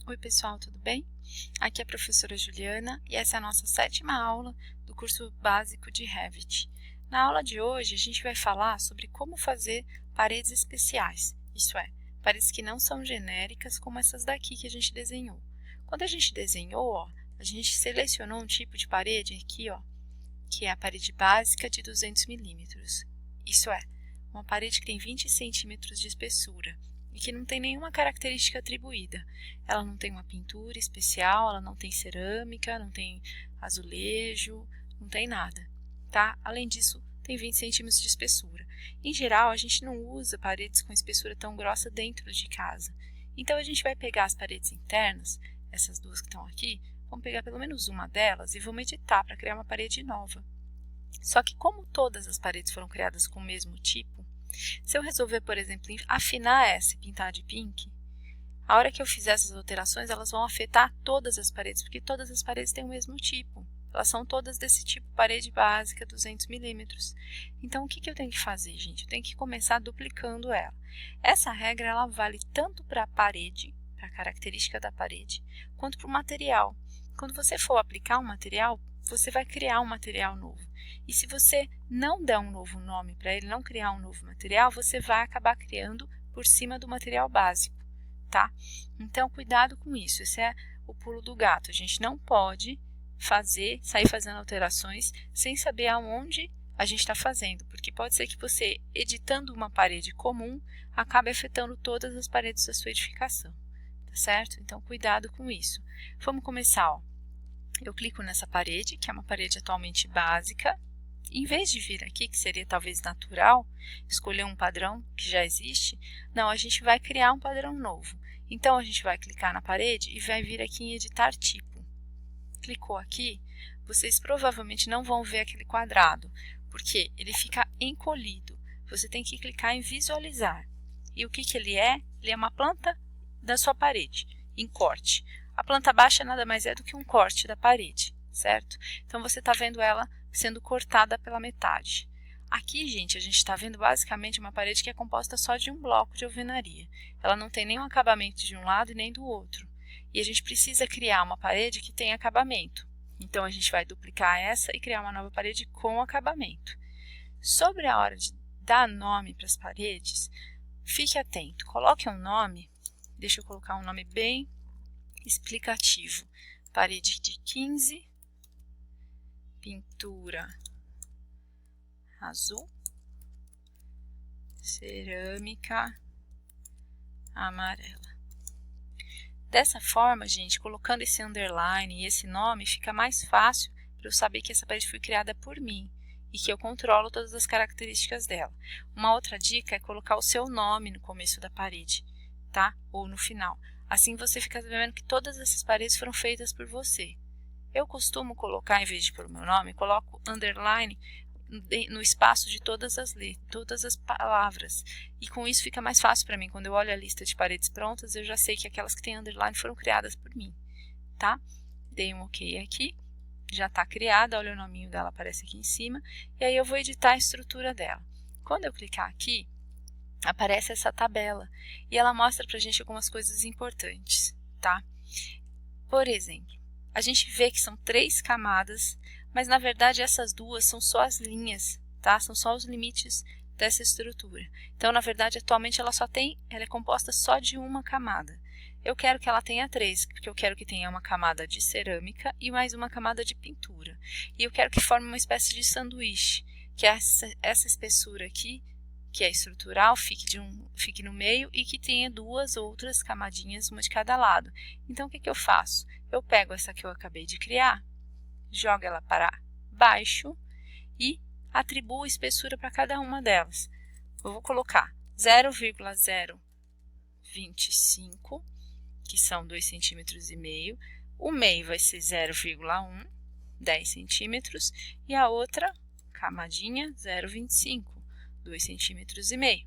Oi pessoal, tudo bem? Aqui é a professora Juliana e essa é a nossa 7ª aula do curso básico de Revit. Na aula de hoje a gente vai falar sobre como fazer paredes especiais, isto é, paredes que não são genéricas como essas daqui que a gente desenhou. Quando a gente desenhou, a gente selecionou um tipo de parede aqui, que é a parede básica de 200 milímetros. Isso é, uma parede que tem 20 centímetros de espessura e que não tem nenhuma característica atribuída. Ela não tem uma pintura especial, ela não tem cerâmica, não tem azulejo, não tem nada, tá? Além disso, tem 20 centímetros de espessura. Em geral, a gente não usa paredes com espessura tão grossa dentro de casa. Então, a gente vai pegar as paredes internas, essas duas que estão aqui, vamos pegar pelo menos uma delas e vamos editar para criar uma parede nova. Só que como todas as paredes foram criadas com o mesmo tipo, se eu resolver, por exemplo, afinar essa e pintar de pink, a hora que eu fizer essas alterações, elas vão afetar todas as paredes, porque todas as paredes têm o mesmo tipo. Elas são todas desse tipo, parede básica, 200 milímetros. Então, o que eu tenho que fazer, gente? Eu tenho que começar duplicando ela. Essa regra, ela vale tanto para a parede, para a característica da parede, quanto para o material. Quando você for aplicar um material, você vai criar um material novo. E se você não der um novo nome para ele, não criar um novo material, você vai acabar criando por cima do material básico, tá? Então, cuidado com isso. Esse é o pulo do gato. A gente não pode sair fazendo alterações sem saber aonde a gente está fazendo, porque pode ser que você, editando uma parede comum, acabe afetando todas as paredes da sua edificação, tá certo? Então, cuidado com isso. Vamos começar, Eu clico nessa parede, que é uma parede atualmente básica. Em vez de vir aqui, que seria talvez natural, escolher um padrão que já existe, não, a gente vai criar um padrão novo. Então, a gente vai clicar na parede e vai vir aqui em editar tipo. Clicou aqui, vocês provavelmente não vão ver aquele quadrado, porque ele fica encolhido. Você tem que clicar em visualizar. E o que ele é? Ele é uma planta da sua parede, em corte. A planta baixa nada mais é do que um corte da parede, certo? Então, você está vendo ela sendo cortada pela metade. Aqui, gente, a gente está vendo basicamente uma parede que é composta só de um bloco de alvenaria. Ela não tem nenhum acabamento de um lado e nem do outro. E a gente precisa criar uma parede que tenha acabamento. Então, a gente vai duplicar essa e criar uma nova parede com acabamento. Sobre a hora de dar nome para as paredes, fique atento. Coloque um nome, deixa eu colocar um nome bem explicativo. Parede de 15, pintura azul, cerâmica amarela. Dessa forma, gente, colocando esse underline e esse nome, fica mais fácil para eu saber que essa parede foi criada por mim e que eu controlo todas as características dela. Uma outra dica é colocar o seu nome no começo da parede, tá? Ou no final. Assim você fica vendo que todas essas paredes foram feitas por você. Eu costumo colocar, em vez de pôr o meu nome, coloco underline no espaço de todas as letras, todas as palavras. E com isso fica mais fácil para mim. Quando eu olho a lista de paredes prontas, eu já sei que aquelas que têm underline foram criadas por mim, tá? Dei um OK aqui. Já está criada, olha o nominho dela, aparece aqui em cima. E aí eu vou editar a estrutura dela. Quando eu clicar aqui, aparece essa tabela e ela mostra para a gente algumas coisas importantes, tá? Por exemplo, a gente vê que são 3 camadas, mas na verdade essas duas são só as linhas, tá? São só os limites dessa estrutura. Então, na verdade, atualmente ela é composta só de uma camada. Eu quero que ela tenha 3, porque eu quero que tenha uma camada de cerâmica e mais uma camada de pintura. E eu quero que forme uma espécie de sanduíche, que essa espessura aqui, que é estrutural, fique no meio e que tenha 2 outras camadinhas, uma de cada lado. Então, o que eu faço? Eu pego essa que eu acabei de criar, jogo ela para baixo e atribuo espessura para cada uma delas. Eu vou colocar 0,025, que são 2,5 cm. O meio vai ser 0,1, 10 centímetros. E a outra camadinha, 0,25. 2,5 cm.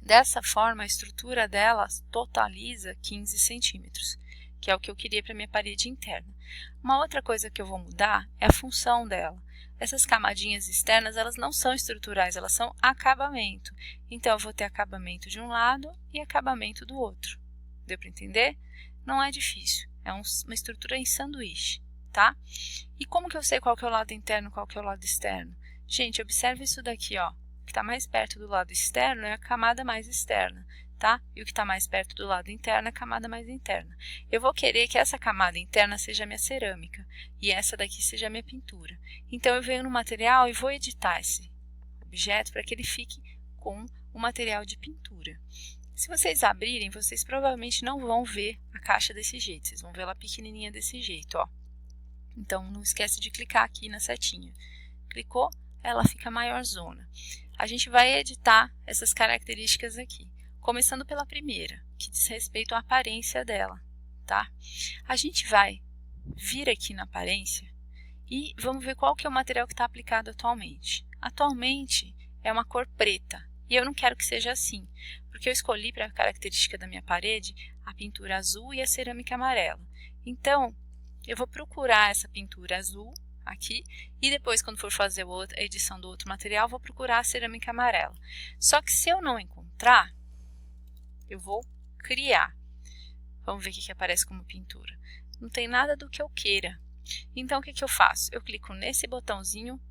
Dessa forma, a estrutura dela totaliza 15 centímetros, que é o que eu queria para minha parede interna. Uma outra coisa que eu vou mudar é a função dela. Essas camadinhas externas, elas não são estruturais, elas são acabamento. Então, eu vou ter acabamento de um lado e acabamento do outro, Deu para entender? Não é difícil, é uma estrutura em sanduíche, tá? E como que eu sei qual que é o lado interno e qual que é o lado externo? Gente, observe isso daqui, ó. O que está mais perto do lado externo é a camada mais externa, tá? E o que está mais perto do lado interno é a camada mais interna. Eu vou querer que essa camada interna seja a minha cerâmica e essa daqui seja a minha pintura. Então, eu venho no material e vou editar esse objeto para que ele fique com o material de pintura. Se vocês abrirem, vocês provavelmente não vão ver a caixa desse jeito, vocês vão ver ela pequenininha desse jeito, ó. Então, não esquece de clicar aqui na setinha. Clicou, ela fica maiorzona. A gente vai editar essas características aqui, começando pela primeira, que diz respeito à aparência dela, tá? A gente vai vir aqui na aparência e vamos ver qual que é o material que está aplicado atualmente. Atualmente é uma cor preta. E eu não quero que seja assim, porque eu escolhi para a característica da minha parede a pintura azul e a cerâmica amarela. Então, eu vou procurar essa pintura azul aqui e depois, quando for fazer a edição do outro material, vou procurar a cerâmica amarela. Só que se eu não encontrar, eu vou criar. Vamos ver o que aparece como pintura. Não tem nada do que eu queira. Então, o que eu faço? Eu clico nesse botãozinho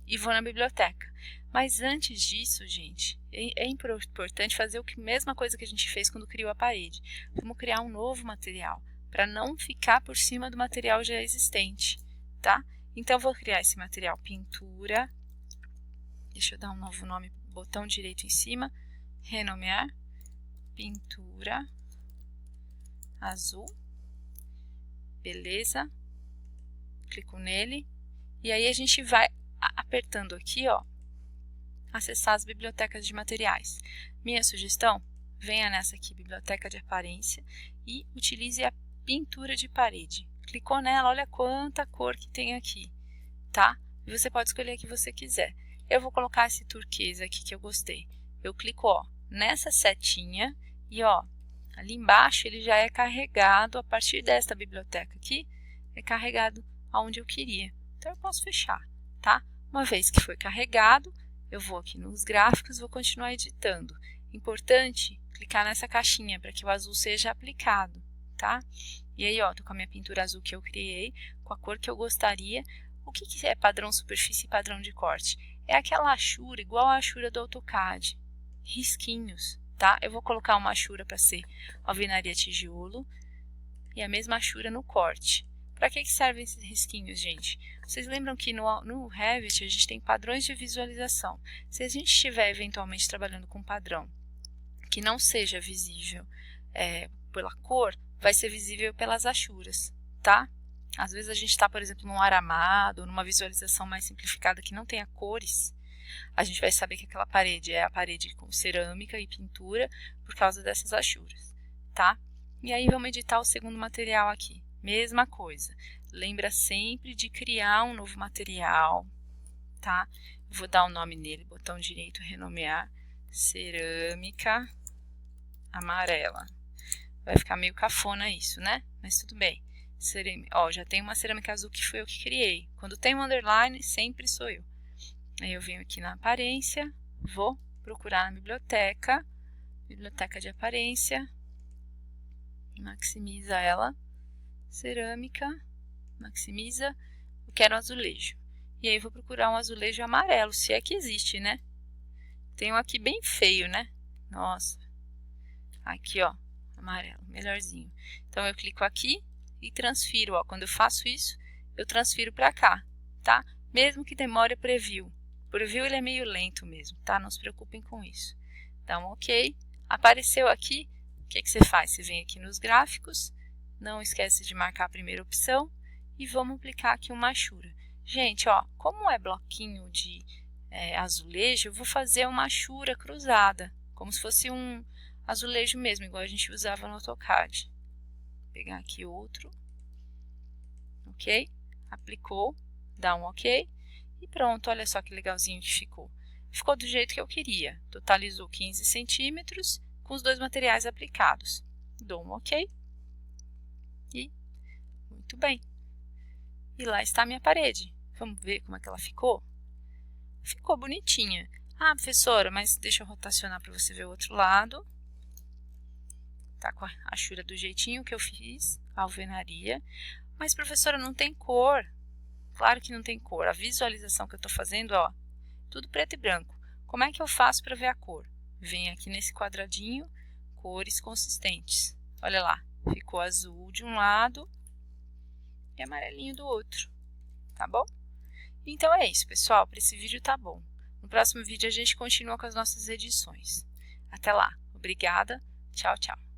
e vou na biblioteca. Mas antes disso, gente, é importante fazer a mesma coisa que a gente fez quando criou a parede. Vamos criar um novo material, para não ficar por cima do material já existente, tá? Então, eu vou criar esse material pintura. Deixa eu dar um novo nome, botão direito em cima, renomear, pintura azul. Beleza? Clico nele. E aí a gente vai apertando aqui, ó, acessar as bibliotecas de materiais. Minha sugestão, venha nessa aqui, biblioteca de aparência, e utilize a pintura de parede. Clicou nela, olha quanta cor que tem aqui, tá? E você pode escolher a que você quiser. Eu vou colocar esse turquesa aqui que eu gostei. Eu clico, ó, nessa setinha e, ó, ali embaixo ele já é carregado, a partir desta biblioteca aqui, é carregado aonde eu queria. Então, eu posso fechar, tá? Uma vez que foi carregado, eu vou aqui nos gráficos, vou continuar editando. Importante clicar nessa caixinha para que o azul seja aplicado, tá? E aí, ó, tô com a minha pintura azul que eu criei, com a cor que eu gostaria. O que é padrão superfície e padrão de corte? É aquela achura, igual a achura do AutoCAD, risquinhos, tá? Eu vou colocar uma achura para ser alvenaria tijolo e a mesma achura no corte. Para que servem esses risquinhos, gente? Vocês lembram que no Revit a gente tem padrões de visualização. Se a gente estiver eventualmente trabalhando com um padrão que não seja visível pela cor, vai ser visível pelas achuras, tá? Às vezes a gente está, por exemplo, num aramado, numa visualização mais simplificada que não tenha cores, a gente vai saber que aquela parede é a parede com cerâmica e pintura por causa dessas achuras, tá? E aí vamos editar o segundo material aqui. Mesma coisa, lembra sempre de criar um novo material, tá? Vou dar um nome nele, botão direito, renomear, cerâmica amarela. Vai ficar meio cafona isso, né? Mas tudo bem. Ó, já tem uma cerâmica azul que foi eu que criei. Quando tem um underline, sempre sou eu. Aí eu venho aqui na aparência, vou procurar na biblioteca, biblioteca de aparência, maximiza ela. Cerâmica, maximiza, eu quero azulejo. E aí vou procurar um azulejo amarelo, se é que existe, né? Tem um aqui bem feio, né? Nossa. Aqui, ó, amarelo, melhorzinho. Então, eu clico aqui e transfiro, ó. Quando eu faço isso, eu transfiro para cá, tá? Mesmo que demore o preview. O preview, ele é meio lento mesmo, tá? Não se preocupem com isso. Dá um OK. Apareceu aqui, o que você faz? Você vem aqui nos gráficos. Não esquece de marcar a primeira opção e vamos aplicar aqui uma achura. Gente, ó, como é bloquinho de azulejo, eu vou fazer uma achura cruzada, como se fosse um azulejo mesmo, igual a gente usava no AutoCAD. Vou pegar aqui outro, ok? Aplicou, dá um ok e pronto, olha só que legalzinho que ficou. Ficou do jeito que eu queria, totalizou 15 centímetros com os dois materiais aplicados. Dou um ok. E, muito bem. E lá está a minha parede. Vamos ver como é que ela ficou? Ficou bonitinha. Ah, professora, mas deixa eu rotacionar para você ver o outro lado. tá com a achura do jeitinho que eu fiz, a alvenaria. Mas, professora, não tem cor. Claro que não tem cor. A visualização que eu estou fazendo, ó, tudo preto e branco. Como é que eu faço para ver a cor? Venho aqui nesse quadradinho, cores consistentes. Olha lá, ficou azul de um lado e amarelinho do outro, tá bom? Então é isso, pessoal. Para esse vídeo tá bom. No próximo vídeo a gente continua com as nossas edições. Até lá. Obrigada. Tchau, tchau.